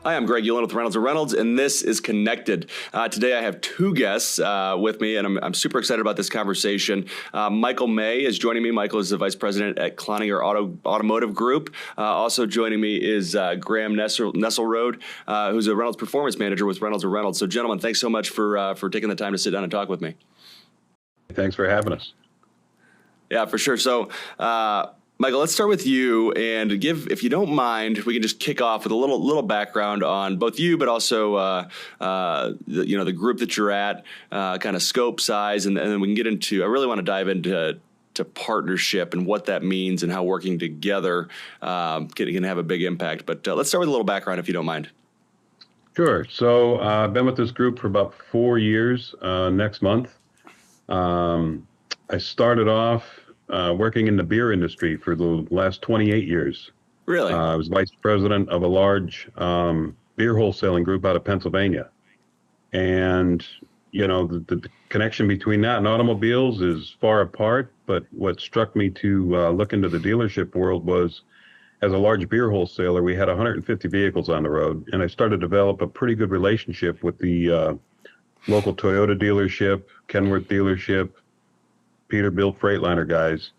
Hi, I'm Greg Ullin with Reynolds, and this is Connected. Today I have two guests with me, and I'm super excited about this conversation. Michael May is joining me. Michael is the Vice President at Cloninger Automotive Group. Also joining me is Graham Nesselrode, who's a Reynolds Performance Manager with Reynolds. So, gentlemen, thanks so much for taking the time to sit down and talk with me. Thanks for having us. Yeah, for sure. So, Michael, let's start with you, and if you don't mind, we can just kick off with a little background on both you, but also the group that you're at, kind of scope, size, and then we can get into. I really want to dive into partnership and what that means and how working together can have a big impact. But let's start with a little background, if you don't mind. Sure. So I've been with this group for about 4 years. Next month, I started off working in the beer industry for the last 28 years. Really? I was vice president of a large beer wholesaling group out of Pennsylvania. And, the connection between that and automobiles is far apart. But what struck me to look into the dealership world was, as a large beer wholesaler, we had 150 vehicles on the road. And I started to develop a pretty good relationship with the local Toyota dealership, Kenworth dealership, Peterbilt Freightliner guys.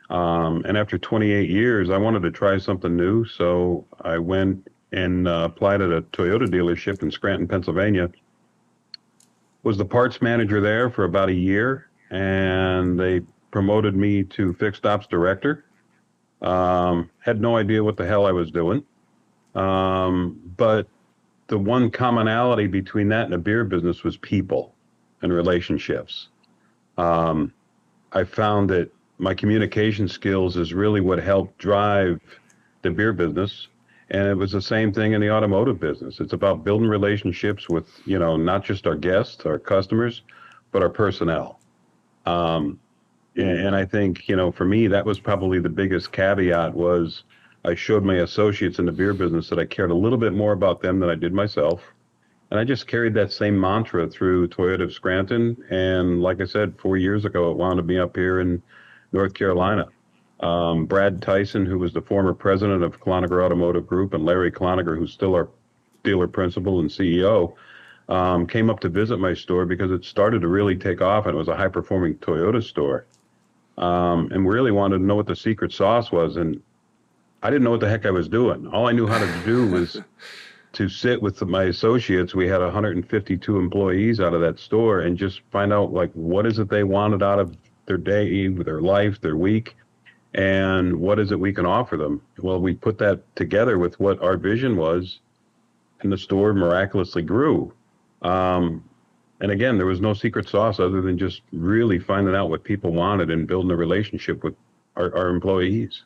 And after 28 years, I wanted to try something new. So I went and applied at a Toyota dealership in Scranton, Pennsylvania. Was the parts manager there for about a year, and they promoted me to fixed ops director. Had no idea what the hell I was doing. But the one commonality between that and the beer business was people and relationships. I found that my communication skills is really what helped drive the beer business. And it was the same thing in the automotive business. It's about building relationships with, not just our guests, our customers, but our personnel. And I think, for me, that was probably the biggest caveat was I showed my associates in the beer business that I cared a little bit more about them than I did myself. And I just carried that same mantra through Toyota of Scranton. And like I said, 4 years ago, it wound up being up here in North Carolina. Brad Tyson, who was the former president of Cloninger Automotive Group, and Larry Cloninger, who's still our dealer principal and CEO, came up to visit my store because it started to really take off, and it was a high-performing Toyota store. And we really wanted to know what the secret sauce was. And I didn't know what the heck I was doing. All I knew how to do was to sit with my associates. We had 152 employees out of that store, and just find out, what is it they wanted out of their day, their life, their week, and what is it we can offer them. Well, we put that together with what our vision was, and the store miraculously grew. And again, there was no secret sauce other than just really finding out what people wanted and building a relationship with our employees.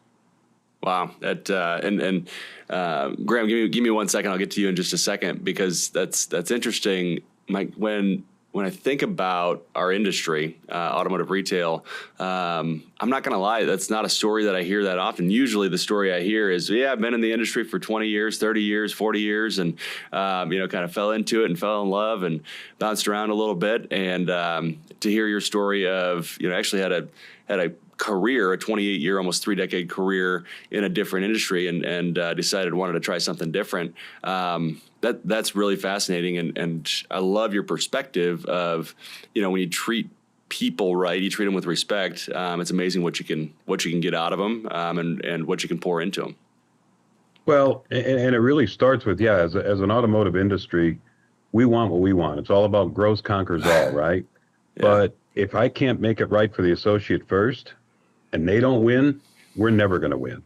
Wow. Graham, give me 1 second. I'll get to you in just a second, because that's interesting. Mike, when I think about our industry, automotive retail, I'm not going to lie, that's not a story that I hear that often. Usually the story I hear is, I've been in the industry for 20 years, 30 years, 40 years, and, kind of fell into it and fell in love and bounced around a little bit. And to hear your story of, actually had a career, a 28-year, almost 3-decade career in a different industry, and decided wanted to try something different. That's really fascinating, and I love your perspective of, when you treat people right, you treat them with respect. It's amazing what you can get out of them, and what you can pour into them. Well, and it really starts with, as an automotive industry, we want what we want. It's all about gross conquers all, right? Yeah. But if I can't make it right for the associate first, and they don't win, we're never going to win.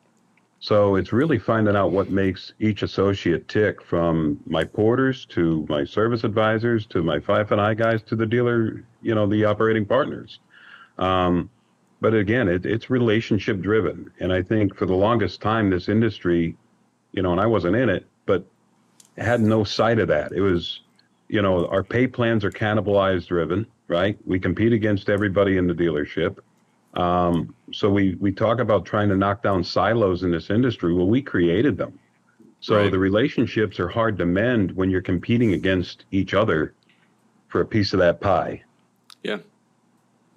So it's really finding out what makes each associate tick, from my porters to my service advisors to my F&I guys to the dealer, the operating partners. But again, it's relationship driven. And I think for the longest time, this industry, and I wasn't in it, but had no sight of that. It was, our pay plans are cannibalized driven, right? We compete against everybody in the dealership. So we talk about trying to knock down silos in this industry. Well, we created them. So right. The relationships are hard to mend when you're competing against each other for a piece of that pie. Yeah.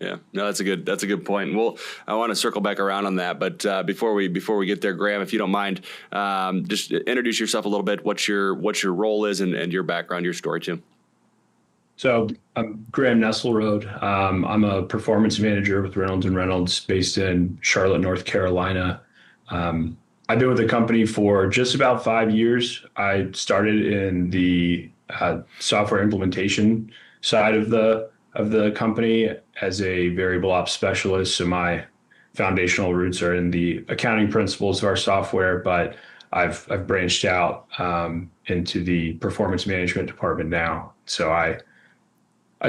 Yeah, no, that's a good point. Well, I want to circle back around on that, but before we get there, Graham, if you don't mind, just introduce yourself a little bit. What your role is and your background, your story too. So I'm Graham Nesselrode. I'm a performance manager with Reynolds and Reynolds based in Charlotte, North Carolina. I've been with the company for just about 5 years. I started in the software implementation side of the company as a variable ops specialist. So my foundational roots are in the accounting principles of our software, but I've branched out into the performance management department now. So I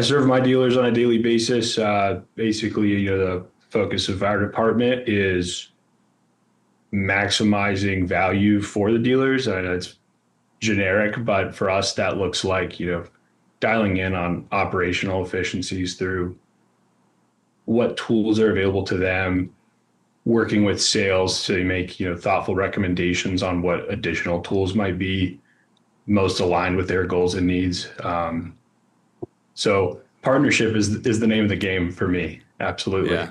serve my dealers on a daily basis. Basically, the focus of our department is maximizing value for the dealers. I know it's generic, but for us, that looks like, dialing in on operational efficiencies through what tools are available to them, working with sales to make, thoughtful recommendations on what additional tools might be most aligned with their goals and needs. So partnership is the name of the game for me. Absolutely. Yeah.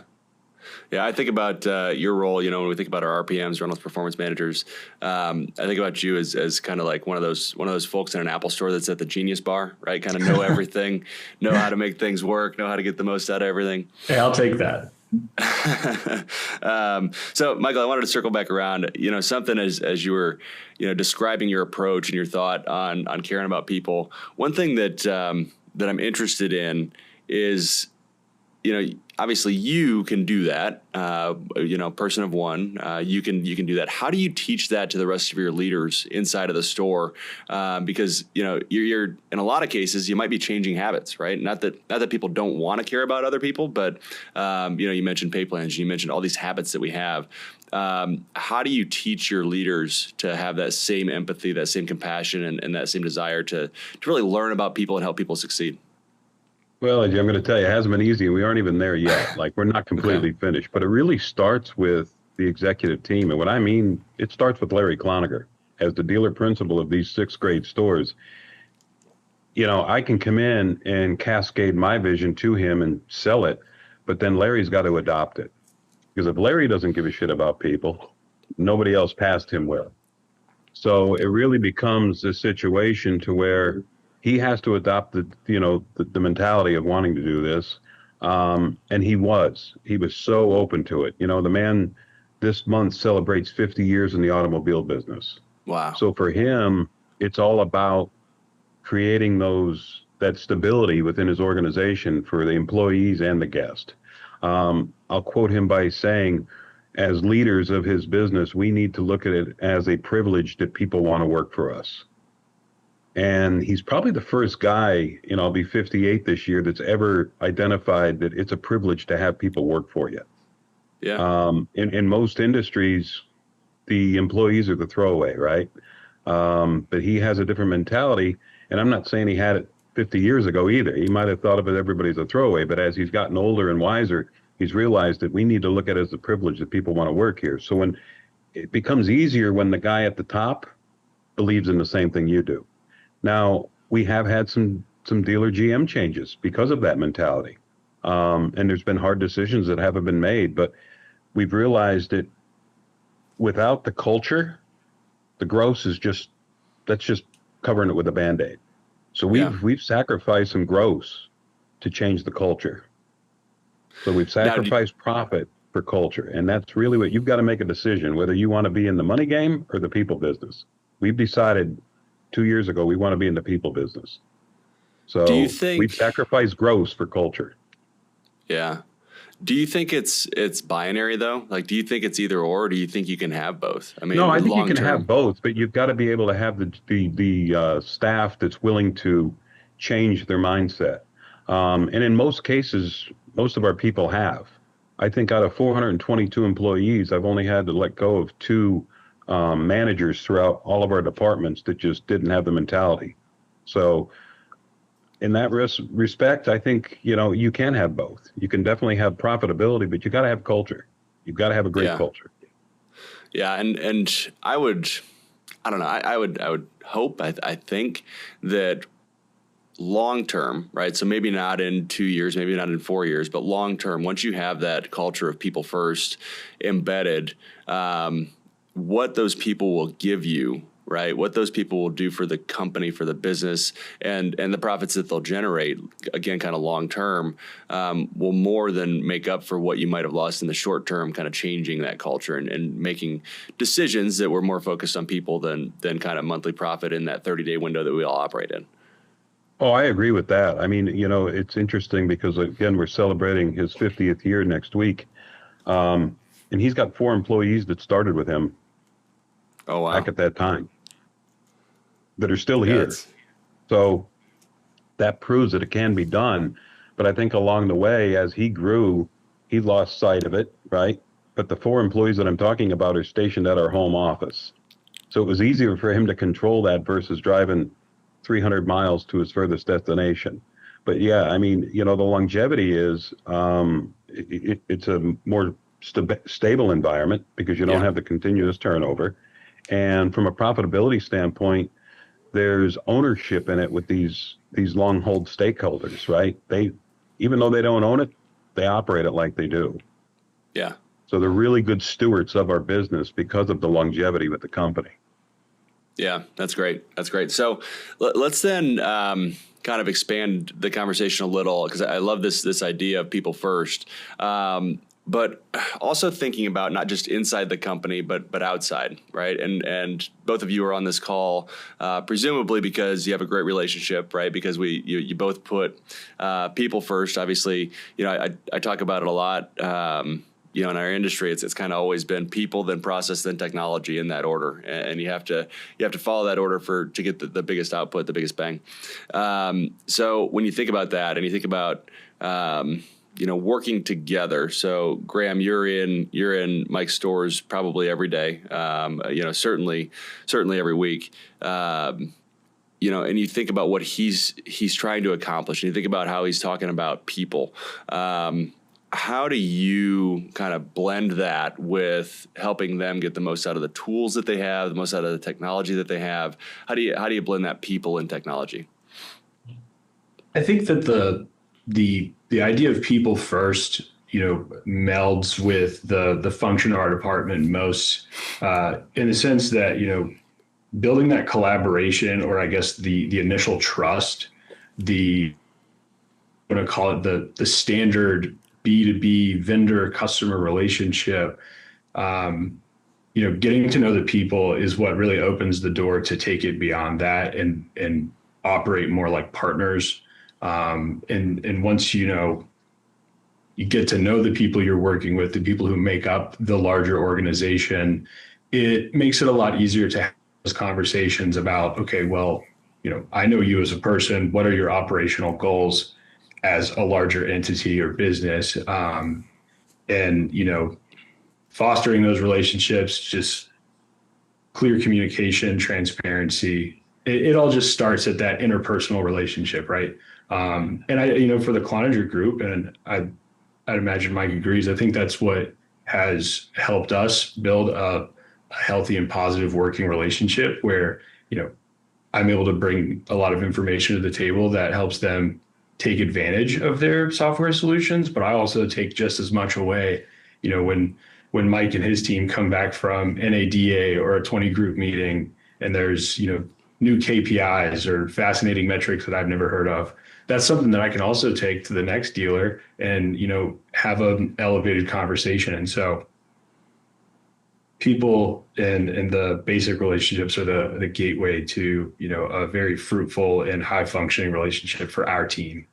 Yeah, I think about your role. When we think about our RPMs, Reynolds Performance Managers, I think about you as kind of like one of those folks in an Apple store that's at the Genius Bar, right? Kind of know everything, know how to make things work, know how to get the most out of everything. Hey, I'll take that. So, Michael, I wanted to circle back around. Something as you were, describing your approach and your thought on caring about people. One thing that I'm interested in is, obviously you can do that, person of one, you can do that. How do you teach that to the rest of your leaders inside of the store? Because, you're in a lot of cases, you might be changing habits, right? Not that people don't want to care about other people, but, you mentioned pay plans, you mentioned all these habits that we have. How do you teach your leaders to have that same empathy, that same compassion, and that same desire to really learn about people and help people succeed? Well, I'm going to tell you, it hasn't been easy, and we aren't even there yet. Like, we're not completely finished, but it really starts with the executive team. And what I mean, it starts with Larry Cloninger as the dealer principal of these 6th grade stores. I can come in and cascade my vision to him and sell it, but then Larry's got to adopt it. Because if Larry doesn't give a shit about people, nobody else past him will. So it really becomes a situation to where he has to adopt the mentality of wanting to do this. And he was so open to it. The man this month celebrates 50 years in the automobile business. Wow. So for him, it's all about creating that stability within his organization for the employees and the guest. I'll quote him by saying, as leaders of his business, we need to look at it as a privilege that people want to work for us. And he's probably the first guy, I'll be 58 this year, that's ever identified that it's a privilege to have people work for you. Yeah. In most industries, the employees are the throwaway, right? But he has a different mentality. And I'm not saying he had it 50 years ago either. He might have thought of it, everybody's a throwaway. But as he's gotten older and wiser, he's realized that we need to look at it as a privilege that people want to work here. So when it becomes easier when the guy at the top believes in the same thing you do. Now, we have had some dealer GM changes because of that mentality. And there's been hard decisions that haven't been made, but we've realized that without the culture, the gross is that's just covering it with a Band-Aid. So we've sacrificed some gross to change the culture. So we've sacrificed profit for culture. And that's really what you've got to make a decision, whether you want to be in the money game or the people business. We've decided 2 years ago, we want to be in the people business. So do you think we've sacrificed gross for culture? Yeah. Do you think it's binary though? Like, do you think it's either or do you think you can have both? I mean, no, I think you can term. have both, but you've got to be able to have the staff that's willing to change their mindset. And in most cases, most of our people have. I think out of 422 employees, I've only had to let go of 2 managers throughout all of our departments that just didn't have the mentality. So in that respect, I think, you can have both. You can definitely have profitability, but you got to have culture. You've got to have a great culture. Yeah. And I don't know, I would hope, I think that long term, right? So maybe not in 2 years, maybe not in 4 years, but long term, once you have that culture of people first embedded, what those people will give you, right? What those people will do for the company, for the business, and the profits that they'll generate, again, kind of long term, will more than make up for what you might have lost in the short term, kind of changing that culture and making decisions that were more focused on people than kind of monthly profit in that 30-day window that we all operate in. Oh, I agree with that. I mean, it's interesting because, again, we're celebrating his 50th year next week. And he's got 4 employees that started with him Oh, wow. back at that time that are still Yeah, here. So that proves that it can be done. But I think along the way, as he grew, he lost sight of it, right? But the 4 employees that I'm talking about are stationed at our home office. So it was easier for him to control that versus driving 300 miles to his furthest destination. But yeah, I mean, the longevity is, it's a more stable environment because you don't have the continuous turnover. And from a profitability standpoint, there's ownership in it with these long hold stakeholders, right? Even though they don't own it, they operate it like they do. Yeah. So they're really good stewards of our business because of the longevity with the company. Yeah, that's great. That's great. So let's then kind of expand the conversation a little, because I love this idea of people first. But also thinking about not just inside the company, but outside, right? And both of you are on this call, presumably because you have a great relationship, right? Because you both put people first. Obviously, I talk about it a lot. In our industry, it's kind of always been people, then process, then technology in that order, and you have to follow that order to get the biggest output, the biggest bang. So when you think about that, and you think about working together. So Graham, you're in Mike's stores probably every day. Certainly every week. And you think about what he's trying to accomplish, and you think about how he's talking about people. How do you kind of blend that with helping them get the most out of the tools that they have, the most out of the technology that they have? How do you blend that people and technology? I think that the idea of people first, melds with the function of our department most, in the sense that, building that collaboration, or I guess the initial trust, I'm going to call it the standard B2B vendor customer relationship. Getting to know the people is what really opens the door to take it beyond that and operate more like partners. And once you get to know the people you're working with, the people who make up the larger organization, it makes it a lot easier to have those conversations about, okay, well, I know you as a person. What are your operational goals as a larger entity or business? And fostering those relationships, just clear communication, transparency. It all just starts at that interpersonal relationship, right? And for the Cloninger Group, and I'd imagine Mike agrees, I think that's what has helped us build a healthy and positive working relationship where, I'm able to bring a lot of information to the table that helps them take advantage of their software solutions, but I also take just as much away, when Mike and his team come back from NADA or a 20 group meeting and there's, new KPIs or fascinating metrics that I've never heard of. That's something that I can also take to the next dealer and, have an elevated conversation. And so people and the basic relationships are the gateway to, a very fruitful and high functioning relationship for our team.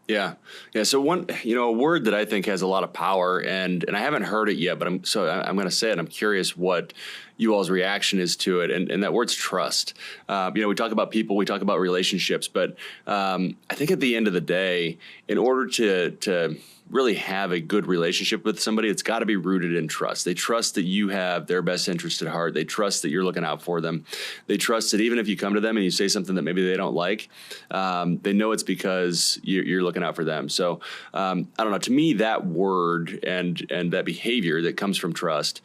Yeah. Yeah. So a word that I think has a lot of power, and I haven't heard it yet, but I'm going to say it. I'm curious what you all's reaction is to it. And that word's trust. We talk about people, we talk about relationships, but I think at the end of the day, in order to really have a good relationship with somebody, it's got to be rooted in trust. They trust that you have their best interest at heart. They trust that you're looking out for them. They trust that even if you come to them and you say something that maybe they don't like, they know it's because you're looking out for them. So I don't know. To me, that word and that behavior that comes from trust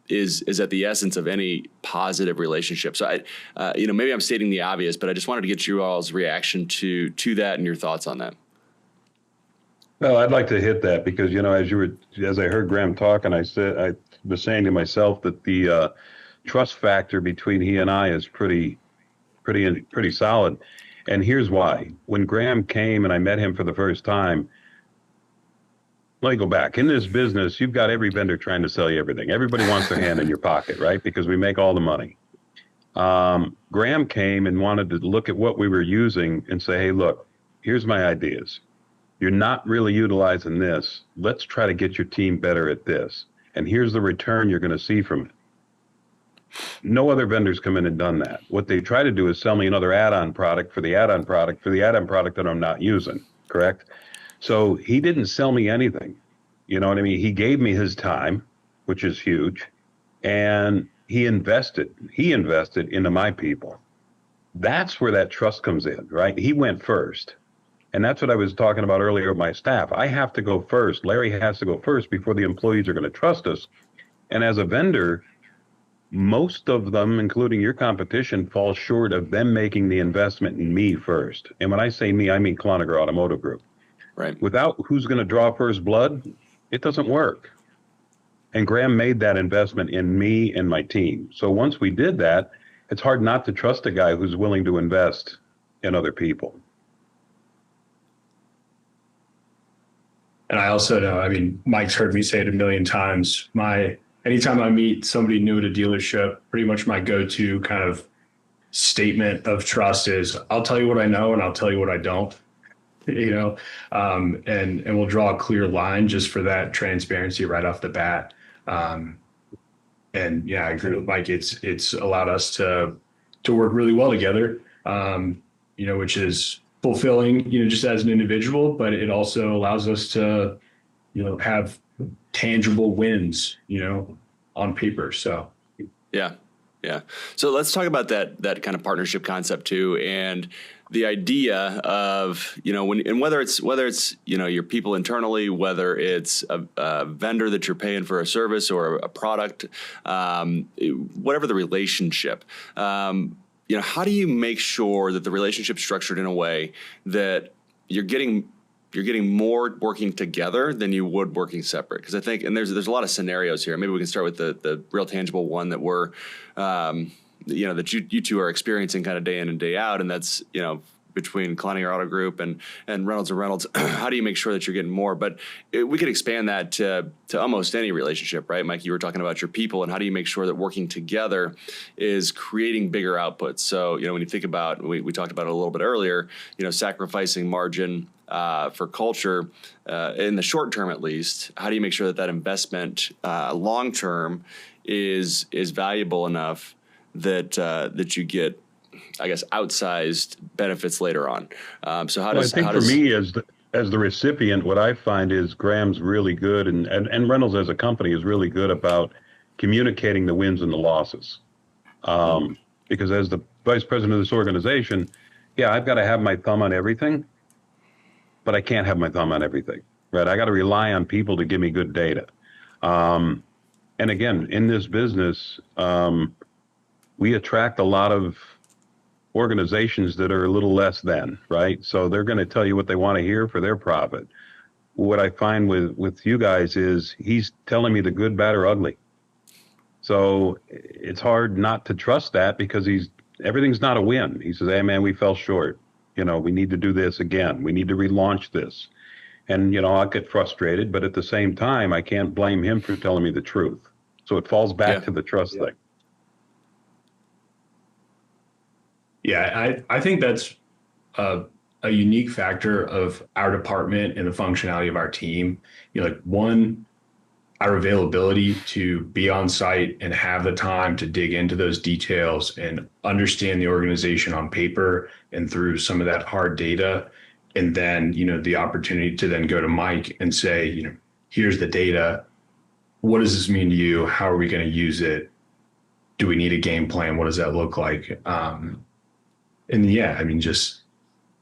is at the essence of any positive relationship. So maybe I'm stating the obvious, but I just wanted to get you all's reaction to that and your thoughts on that. Well, I'd like to hit that because, as I heard Graham talk, and I was saying to myself that the trust factor between he and I is pretty solid. And here's why. When Graham came and I met him for the first time, let me go back. In this business, you've got every vendor trying to sell you everything. Everybody wants their hand in your pocket, right? Because we make all the money. Graham came and wanted to look at what we were using and say, hey, look, here's my ideas. You're not really utilizing this. Let's try to get your team better at this. And here's the return you're going to see from it. No other vendors come in and done that. What they try to do is sell me another add-on product for the add-on product that I'm not using, correct? So he didn't sell me anything. You know what I mean? He gave me his time, which is huge, and he invested into my people. That's where that trust comes in, right? He went first. And that's what I was talking about earlier with my staff. I have to go first. Larry has to go first before the employees are going to trust us. And as a vendor, most of them, including your competition, fall short of them making the investment in me first. And when I say me, I mean Cloninger Automotive Group. Right. Without who's going to draw first blood, it doesn't work. And Graham made that investment in me and my team. So once we did that, it's hard not to trust a guy who's willing to invest in other people. And I also know, Mike's heard me say it a million times. Anytime I meet somebody new at a dealership, pretty much my go-to kind of statement of trust is, I'll tell you what I know and I'll tell you what I don't, and we'll draw a clear line just for that transparency right off the bat. And yeah, I agree with Mike. It's allowed us to work really well together, which is fulfilling, just as an individual, but it also allows us to, have tangible wins, on paper. So, yeah. So let's talk about that kind of partnership concept too, and the idea of, whether it's your people internally, whether it's a vendor that you're paying for a service or a product, whatever the relationship. How do you make sure that the relationship's structured in a way that you're getting more working together than you would working separate? Because I think, and there's a lot of scenarios here. Maybe we can start with the real tangible one that we're, that you two are experiencing kind of day in and day out, and that's between Cloninger Auto Group and Reynolds. How do you make sure that you're getting more? But we could expand that to almost any relationship, right? Mike, you were talking about your people, and how do you make sure that working together is creating bigger outputs? So, when you think about, we talked about it a little bit earlier, sacrificing margin for culture in the short term, at least. How do you make sure that investment long term is valuable enough that you get, I guess, outsized benefits later on? So how does... I think for me, as the recipient, what I find is Graham's really good, and Reynolds as a company is really good about communicating the wins and the losses. Because as the vice president of this organization, I've got to have my thumb on everything, but I can't have my thumb on everything, right? I got to rely on people to give me good data. And again, in this business, we attract a lot of organizations that are a little less than, right? So they're going to tell you what they want to hear for their profit. What I find with you guys is he's telling me the good, bad, or ugly. So it's hard not to trust that because everything's not a win. He says, hey man, we fell short. We need to do this again. We need to relaunch this. And, I'll get frustrated, but at the same time, I can't blame him for telling me the truth. So it falls back to the trust thing. Yeah, I think that's a unique factor of our department and the functionality of our team. One, our availability to be on site and have the time to dig into those details and understand the organization on paper and through some of that hard data And then, the opportunity to then go to Mike and say, here's the data. What does this mean to you? How are we going to use it? Do we need a game plan? What does that look like? And yeah, I mean, just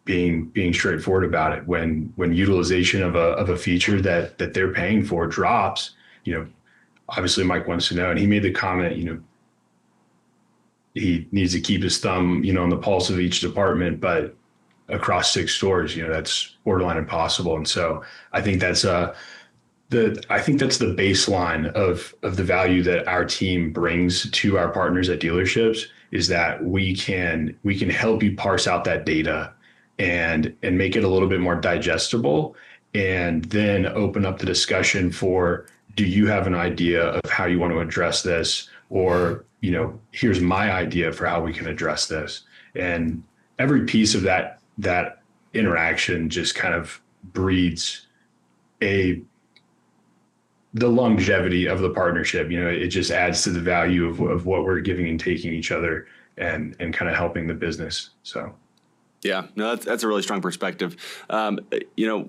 being straightforward about it. When utilization of a feature that they're paying for drops, obviously Mike wants to know, and he made the comment, he needs to keep his thumb, on the pulse of each department, but across 6 stores, that's borderline impossible. And so I think that's the baseline of the value that our team brings to our partners at dealerships, is that we can help you parse out that data and make it a little bit more digestible, and then open up the discussion for, do you have an idea of how you want to address this? Or, here's my idea for how we can address this. And every piece of that interaction just kind of breeds the longevity of the partnership. It just adds to the value of what we're giving and taking each other, and kind of helping the business. So. Yeah, no, that's a really strong perspective. One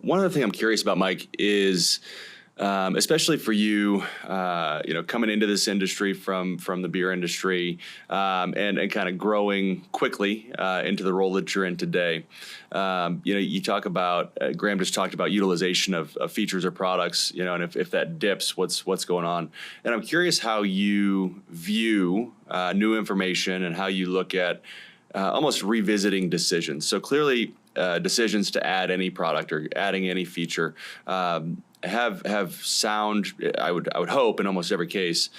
other thing I'm curious about, Mike, is especially for you, coming into this industry from the beer industry, and kind of growing quickly into the role that you're in today. You talk about, Graham just talked about utilization of features or products, and if that dips, what's going on. And I'm curious how you view new information and how you look at almost revisiting decisions. So clearly, decisions to add any product or adding any feature have sound, I would hope in almost every case,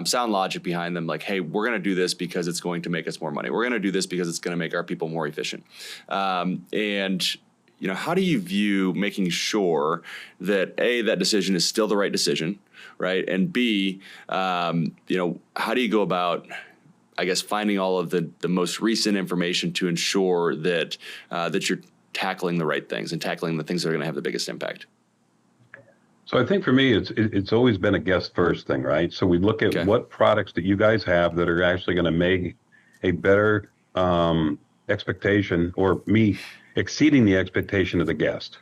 sound logic behind them. Like, hey, we're going to do this because it's going to make us more money. We're going to do this because it's going to make our people more efficient. And how do you view making sure that A, that decision is still the right decision, right? And B, how do you go about, I guess, finding all of the most recent information to ensure that that you're tackling the right things and tackling the things that are going to have the biggest impact? So I think for me, it's always been a guest first thing, right? So we look at what products that you guys have that are actually going to make a better expectation, or me exceeding the expectation of the guest.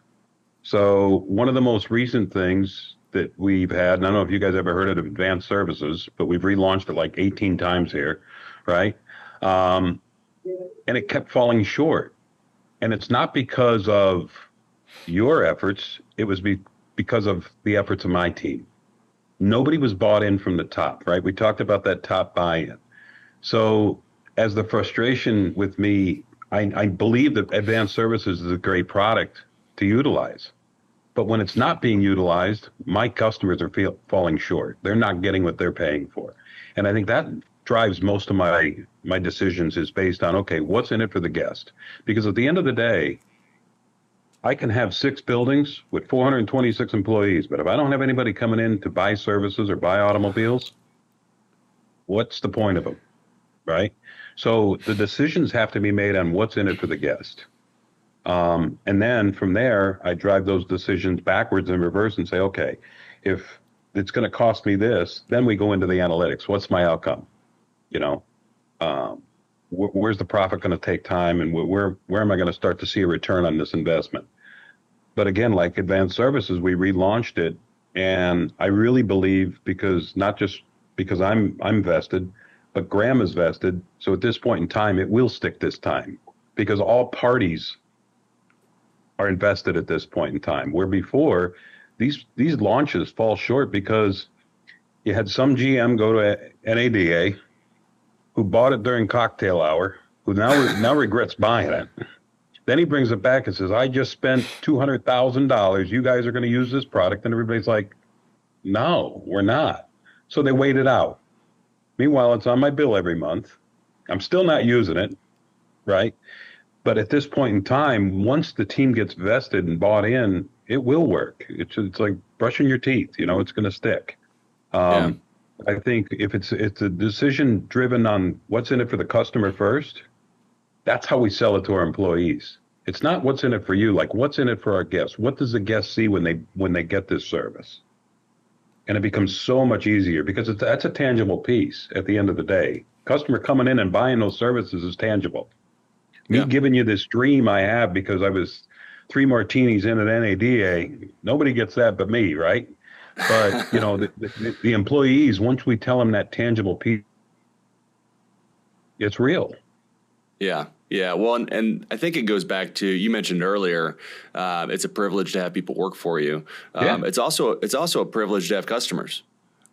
So one of the most recent things that we've had, and I don't know if you guys ever heard of Advanced Services, but we've relaunched it like 18 times here, right? And it kept falling short. And it's not because of your efforts, it was because of the efforts of my team. Nobody was bought in from the top, right? We talked about that top buy-in. So as the frustration with me, I believe that Advanced Services is a great product to utilize. But when it's not being utilized, my customers are falling short. They're not getting what they're paying for. And I think that drives most of my decisions, is based on, okay, what's in it for the guest? Because at the end of the day, I can have 6 buildings with 426 employees, but if I don't have anybody coming in to buy services or buy automobiles, what's the point of them, right? So the decisions have to be made on what's in it for the guest. And then from there, I drive those decisions backwards and reverse and say, okay, if it's going to cost me this, then we go into the analytics. What's my outcome? Where's the profit going to take time, and where am I going to start to see a return on this investment? But again, like Advanced Services, we relaunched it, and I really believe, because not just because I'm vested, but Graham is vested. So at this point in time, it will stick this time, because all parties are invested at this point in time. Where before, these launches fall short because you had some GM go to NADA who bought it during cocktail hour, who now regrets buying it. Then he brings it back and says, I just spent $200,000. You guys are going to use this product. And everybody's like, no, we're not. So they wait it out. Meanwhile, it's on my bill every month. I'm still not using it, right? But at this point in time, once the team gets vested and bought in, it will work. It's like brushing your teeth. It's going to stick. I think if it's a decision driven on what's in it for the customer first, that's how we sell it to our employees. It's not what's in it for you, like what's in it for our guests. What does the guest see when they get this service? And it becomes so much easier, because that's a tangible piece at the end of the day. Customer coming in and buying those services is tangible. Me giving you this dream I have because I was 3 martinis in at NADA. Nobody gets that but me, right? But, the employees, once we tell them that tangible piece, it's real. Yeah. Yeah. Well, and I think it goes back to, you mentioned earlier, it's a privilege to have people work for you. Yeah. It's also a privilege to have customers,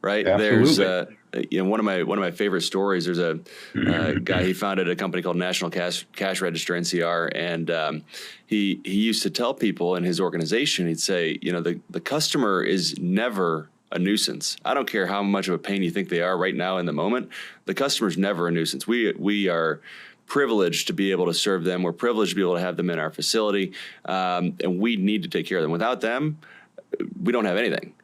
right? Absolutely. There's one of my favorite stories. There's a guy, he founded a company called National Cash Register, NCR, and he used to tell people in his organization, he'd say, the customer is never a nuisance. I don't care how much of a pain you think they are right now in the moment. The customer's never a nuisance. We are privileged to be able to serve them. We're privileged to be able to have them in our facility, and we need to take care of them. Without them, we don't have anything.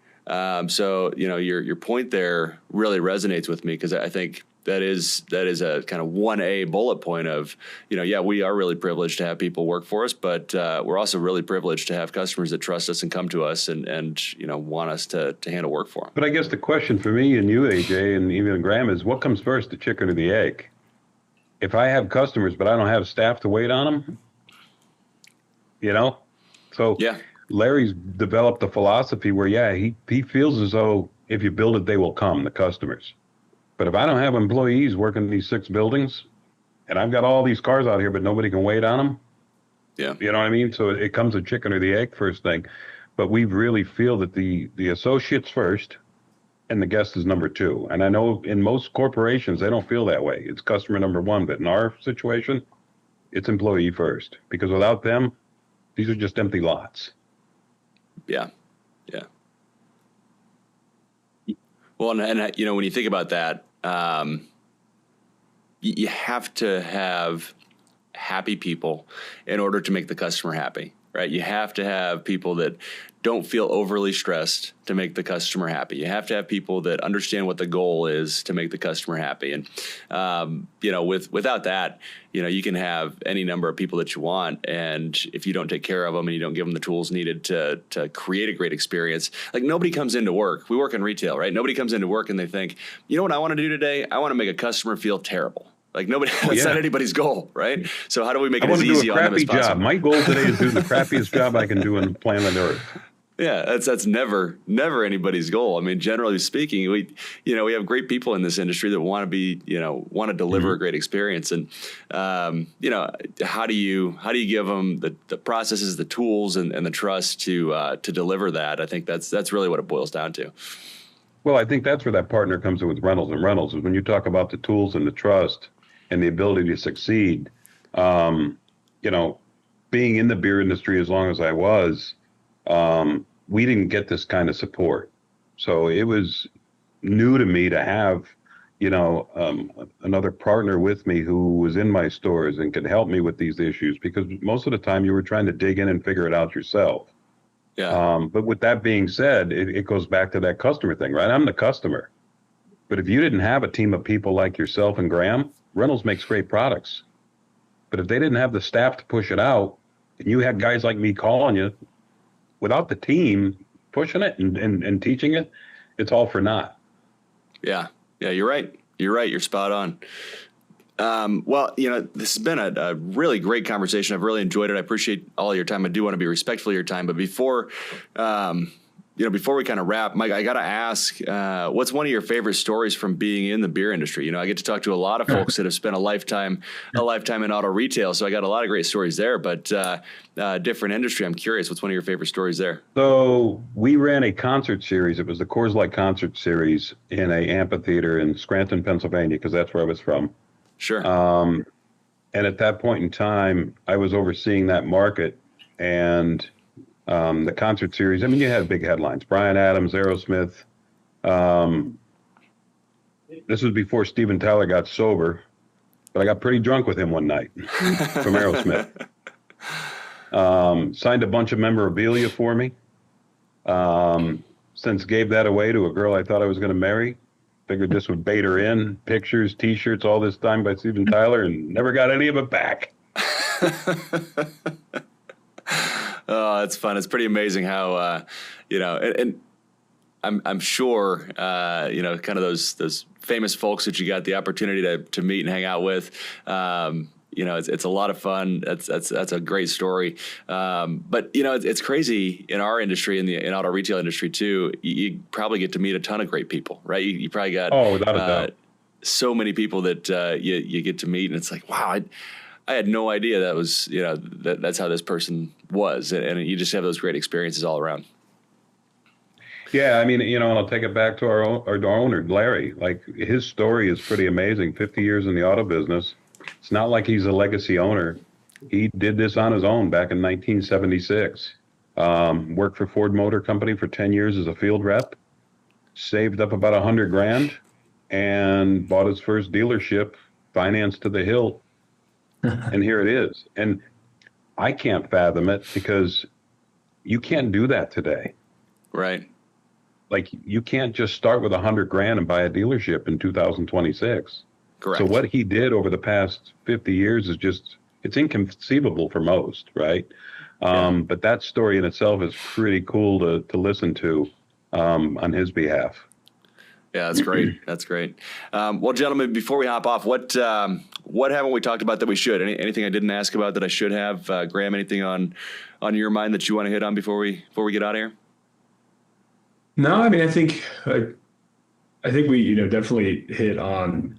So your point there really resonates with me, because I think that is a kind of 1A bullet point of, we are really privileged to have people work for us, but we're also really privileged to have customers that trust us and come to us and want us to handle work for them. But I guess the question for me and you, AJ, and even Graham, is what comes first, the chicken or the egg? If I have customers, but I don't have staff to wait on them, So yeah. Larry's developed a philosophy where, he feels as though if you build it, they will come, the customers. But if I don't have employees working these 6 buildings, and I've got all these cars out here, but nobody can wait on them, yeah, you know what I mean? So it comes a chicken or the egg first thing. But we really feel that the associates first, and the guest is number 2. And I know in most corporations, they don't feel that way. It's customer number 1. But in our situation, it's employee first. Because without them, these are just empty lots. Yeah. Yeah. Well, and when you think about that, you have to have happy people in order to make the customer happy, right? You have to have people that don't feel overly stressed to make the customer happy. You have to have people that understand what the goal is to make the customer happy. And, without that, you can have any number of people that you want. And if you don't take care of them and you don't give them the tools needed to create a great experience, like nobody comes into work. We work in retail, right? Nobody comes into work and they think, what I want to do today? I want to make a customer feel terrible. Like that's not anybody's goal, right? So how do we make it as easy on them as possible? Job. My goal today is to do the crappiest job I can do on planet Earth. Yeah, that's never anybody's goal. I mean, generally speaking, we have great people in this industry that want to deliver a great experience, and how do you give them the processes, the tools, and the trust to deliver that? I think that's really what it boils down to. Well, I think that's where that partner comes in with Reynolds and Reynolds, is when you talk about the tools and the trust and the ability to succeed. Being in the beer industry as long as I was, we didn't get this kind of support. So it was new to me to have, another partner with me who was in my stores and could help me with these issues, because most of the time you were trying to dig in and figure it out yourself. Yeah. But with that being said, it goes back to that customer thing, right? I'm the customer. But if you didn't have a team of people like yourself and Graham, Reynolds makes great products. But if they didn't have the staff to push it out, and you had guys like me calling you, without the team pushing it and teaching it, it's all for naught. Yeah. Yeah, you're right. You're spot on. Well, this has been a really great conversation. I've really enjoyed it. I appreciate all your time. I do want to be respectful of your time. But before we kind of wrap, Mike, I got to ask, what's one of your favorite stories from being in the beer industry? I get to talk to a lot of folks that have spent a lifetime in auto retail. So I got a lot of great stories there, but different industry. I'm curious, what's one of your favorite stories there? So we ran a concert series. It was the Coors Light concert series in a amphitheater in Scranton, Pennsylvania, because that's where I was from. Sure. And at that point in time, I was overseeing that market, and the concert series, you had big headlines. Bryan Adams, Aerosmith. This was before Steven Tyler got sober, but I got pretty drunk with him one night from Aerosmith. Signed a bunch of memorabilia for me. Since gave that away to a girl I thought I was going to marry. Figured this would bait her in. Pictures, T-shirts, all this time by Steven Tyler, and never got any of it back. Oh, it's fun. It's pretty amazing how, and I'm sure, kind of those famous folks that you got the opportunity to meet and hang out with, it's a lot of fun. That's a great story. But it's crazy in our industry, in auto retail industry too. You probably get to meet a ton of great people, right? You probably got without a doubt, so many people that you get to meet, and it's like, wow, I had no idea that was that's how this person was, and you just have those great experiences all around. Yeah, I mean, and I'll take it back to our owner, Larry. Like, his story is pretty amazing. 50 years in the auto business. It's not like he's a legacy owner. He did this on his own back in 1976. Worked for Ford Motor Company for 10 years as a field rep. Saved up about $100,000 and bought his first dealership, financed to the hilt. And here it is. And I can't fathom it, because you can't do that today. Right. Like, you can't just start with $100,000 and buy a dealership in 2026. Correct. So what he did over the past 50 years is it's inconceivable for most, right? But that story in itself is pretty cool to listen to on his behalf. Yeah, that's great. That's great. Well, gentlemen, before we hop off, what haven't we talked about that we should? Anything I didn't ask about that I should have? Graham, anything on your mind that you want to hit on before we get out of here? No, I mean, I think we, definitely hit on,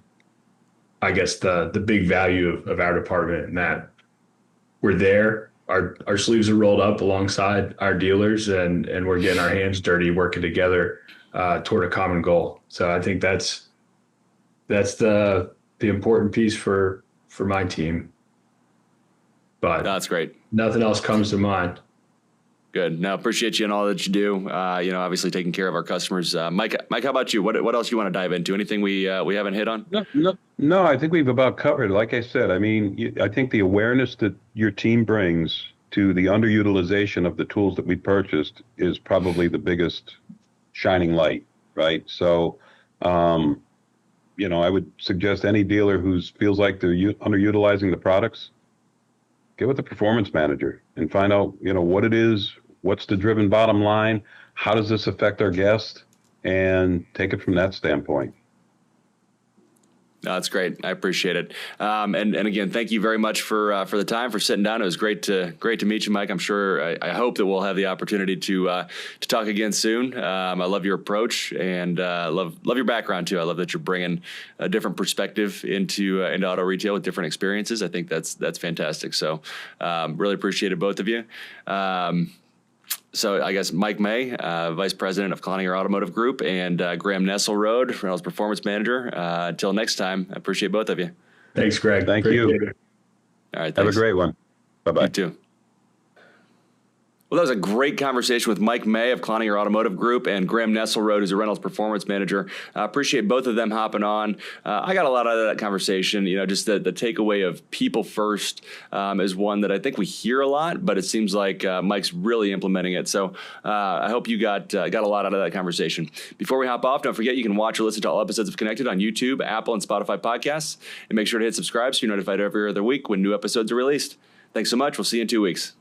I guess, the big value of our department, and that we're there. Our sleeves are rolled up alongside our dealers, and we're getting our hands dirty, working together toward a common goal. So I think that's the important piece for my team. But that's great. Nothing else comes to mind. Good. No, appreciate you and all that you do. Obviously taking care of our customers. Mike, how about you? What else you want to dive into? Anything we haven't hit on? No, I think we've about covered. Like I said, I mean, I think the awareness that your team brings to the underutilization of the tools that we purchased is probably the biggest shining light, right? So, I would suggest any dealer who feels like they're underutilizing the products, get with the performance manager and find out, what it is, what's the driven bottom line, how does this affect our guests, and take it from that standpoint. No, that's great. I appreciate it. And again, thank you very much for the time, for sitting down. It was great to meet you, Mike. I'm sure, I hope that we'll have the opportunity to talk again soon. I love your approach, and love your background too. I love that you're bringing a different perspective into auto retail with different experiences. I think that's fantastic. So really appreciated both of you. So I guess Mike May, Vice President of Cloninger Automotive Group, and Graham Nesselrode, Reynolds Performance Manager. Until next time, I appreciate both of you. Thanks, Greg. Thank you. All right. Thanks. Have a great one. Bye-bye. You too. Well, that was a great conversation with Mike May of Cloninger Automotive Group and Graham Nesselrode, who's a Reynolds Performance Manager. I appreciate both of them hopping on. I got a lot out of that conversation. Just the takeaway of people first is one that I think we hear a lot, but it seems like Mike's really implementing it. So I hope you got a lot out of that conversation. Before we hop off, don't forget you can watch or listen to all episodes of Connected on YouTube, Apple, and Spotify podcasts. And make sure to hit subscribe so you're notified every other week when new episodes are released. Thanks so much. We'll see you in 2 weeks.